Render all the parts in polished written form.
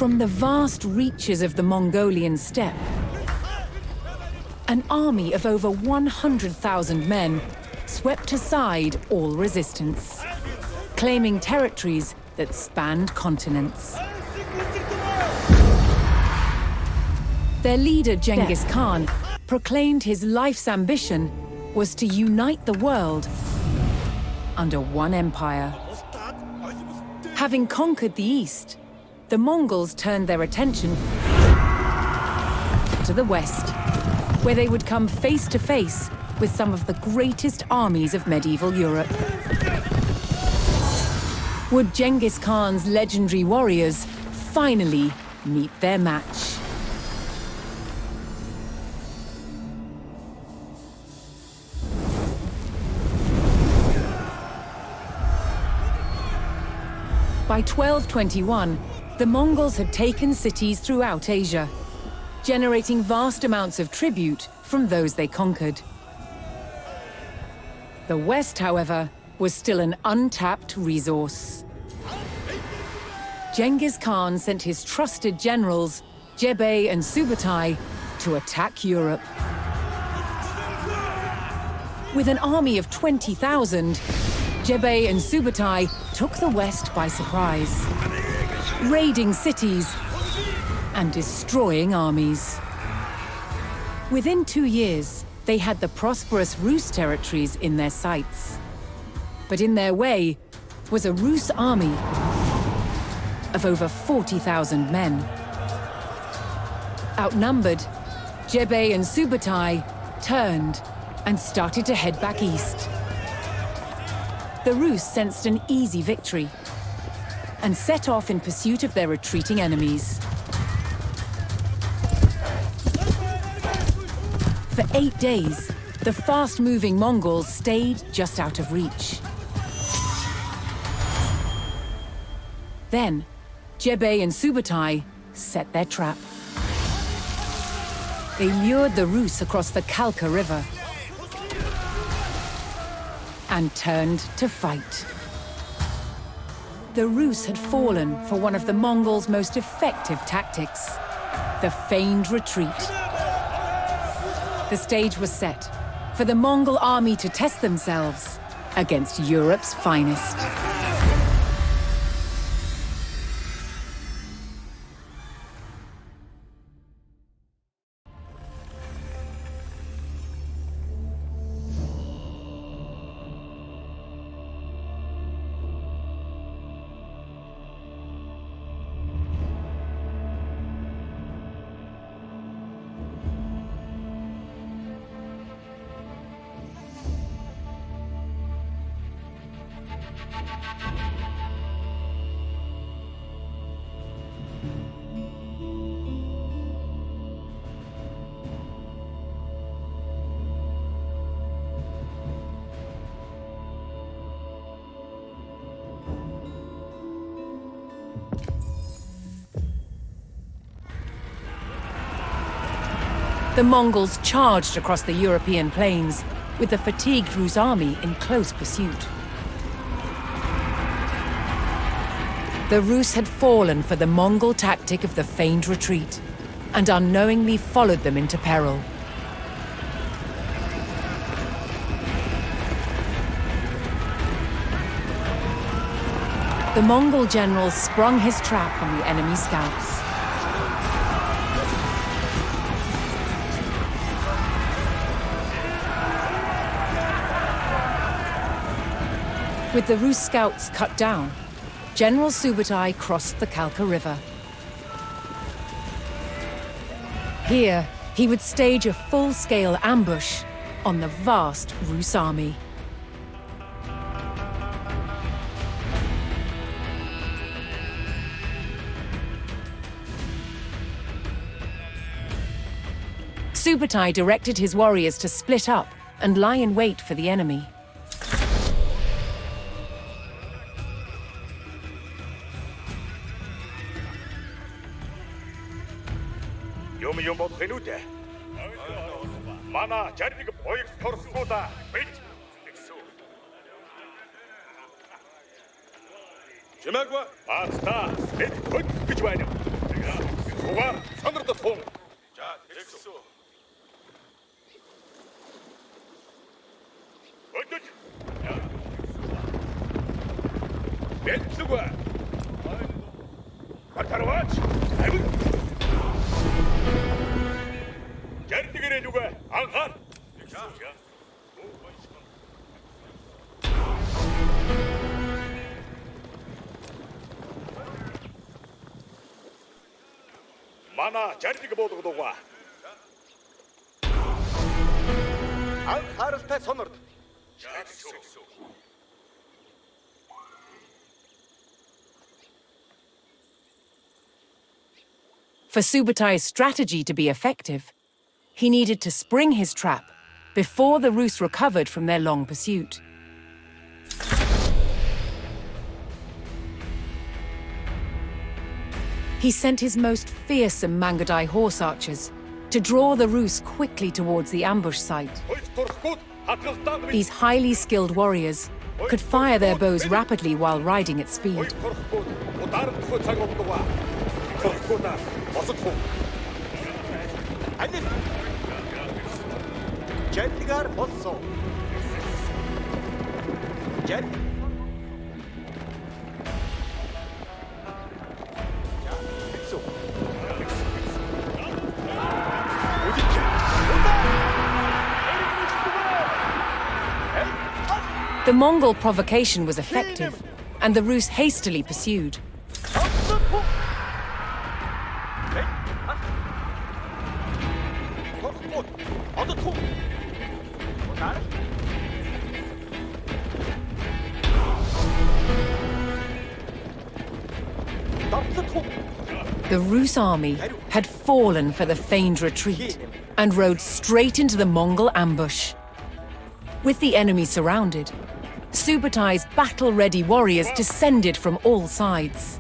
From the vast reaches of the Mongolian steppe, an army of over 100,000 men swept aside all resistance, claiming territories that spanned continents. Their leader, Genghis Khan, proclaimed his life's ambition was to unite the world under one empire. Having conquered the east, the Mongols turned their attention to the west, where they would come face to face with some of the greatest armies of medieval Europe. Would Genghis Khan's legendary warriors finally meet their match? By 1221, the Mongols had taken cities throughout Asia, generating vast amounts of tribute from those they conquered. The West, however, was still an untapped resource. Genghis Khan sent his trusted generals, Jebe and Subutai, to attack Europe. With an army of 20,000, Jebe and Subutai took the West by surprise, raiding cities and destroying armies. Within 2 years, they had the prosperous Rus territories in their sights. But in their way was a Rus army of over 40,000 men. Outnumbered, Jebe and Subutai turned and started to head back east. The Rus sensed an easy victory and set off in pursuit of their retreating enemies. For 8 days, the fast-moving Mongols stayed just out of reach. Then, Jebe and Subutai set their trap. They lured the Rus across the Kalka River and turned to fight. The Rus had fallen for one of the Mongols' most effective tactics, the feigned retreat. The stage was set for the Mongol army to test themselves against Europe's finest. The Mongols charged across the European plains, with the fatigued Rus army in close pursuit. The Rus had fallen for the Mongol tactic of the feigned retreat, and unknowingly followed them into peril. The Mongol general sprung his trap on the enemy scouts. With the Rus scouts cut down, General Subutai crossed the Kalka River. Here, he would stage a full-scale ambush on the vast Rus army. Subutai directed his warriors to split up and lie in wait for the enemy. 소가 산으로 통. 자, 백수. 어떤? 야. 백수가. 가타로와치. 아이고. 잘뜨기네 누가 안간. 백수가. 마나 잘뜨기 보도록 도와. 안하르스테 선을. For Subutai's strategy to be effective, he needed to spring his trap before the Rus recovered from their long pursuit. He sent his most fearsome Mangadai horse archers to draw the Rus quickly towards the ambush site. These highly skilled warriors could fire their bows rapidly while riding at speed. The Mongol provocation was effective, and the Rus hastily pursued. The Rus army had fallen for the feigned retreat and rode straight into the Mongol ambush. With the enemy surrounded, Subutai's battle-ready warriors descended from all sides.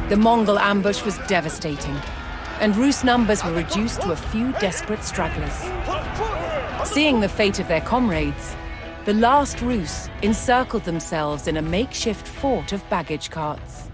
The Mongol ambush was devastating, and Rus numbers were reduced to a few desperate stragglers. Seeing the fate of their comrades, the last Rus encircled themselves in a makeshift fort of baggage carts.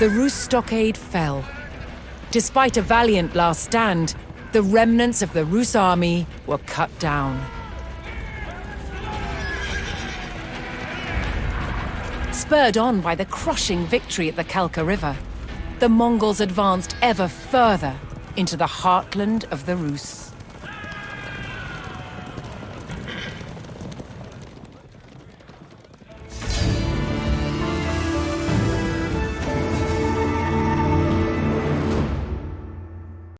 The Rus stockade fell. Despite a valiant last stand, the remnants of the Rus army were cut down. Spurred on by the crushing victory at the Kalka River, the Mongols advanced ever further into the heartland of the Rus.